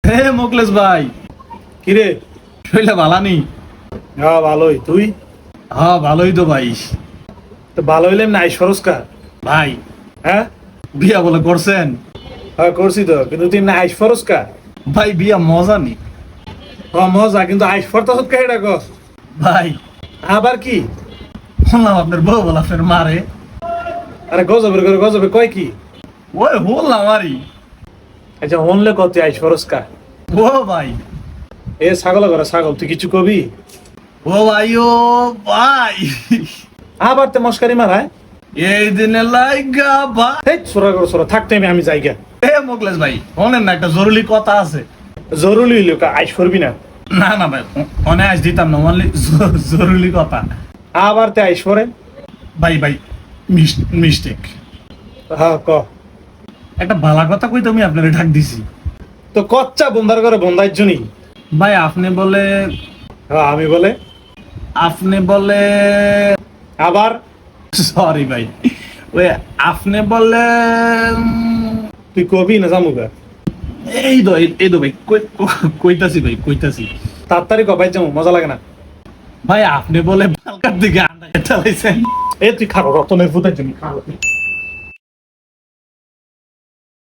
হে মোকলেশ ভাই, কিরে? শৈলা ভালানি? হ্যাঁ ভালোই, তুই? হ্যাঁ ভালোই তো ভাই। তো ভালো হইলে নাই সরস্কার। ভাই হ্যাঁ বিয়া বলে করছেন? হ্যাঁ করছি তো, কিন্তু তুই না আইস ফরস্কার। ভাই বিয়া মজা নি হ্যাঁ মজা, কিন্তু আইস ফরতাস কে এটা কস? ভাই। আবার কি? শুনলাম আপনার বউ বলে আপনার মারে। আরে গজবের করে গজবে কয় কি? ওই বললাম আরই। আচ্ছা হনলে কত আইস ফরস্কার? ও ভাই, এ ছাগল করে ছাগল, তুই কিছু কবি? ও ভাই, ও ভাই, আবার তে মস্কারি মারায়। এই দিনে লাইগা ভাই। এই সোরা করে সোরা থাকতে আমি যাইগা। হে মোকলেশ ভাই, শোনেন না, একটা জরুরি কথা আছে। জরুরি হইলো আইস করবি না? না না ভাই, অনে আজ দিতাম না, অনলি জরুরি কথা। আবার তে আইস পরে? ভাই ভাই, মিস্টেক। হ্যাঁ ক। একটা ভালা কথা কই তুমি আপনারে ডাক দিছি। তো কচ্চা বন্দার করে বন্দার জন্যই। ভাই আপনি বলে, হ্যাঁ আমি বলে আপনি বলে, আবার সরি ভাই, ওই আপনি বলে, তুই কবি না জামুগা? এই তো ভাই, কইতাছি ভাই, কইতাছি। তাড়াতাড়ি কবাই যাবো, মজা লাগে না। ভাই আপনি বলে বালকার দিকে আন্দাজ চালাইছেন। এ তুই খারো রতনের ফুটার জন্য খারো।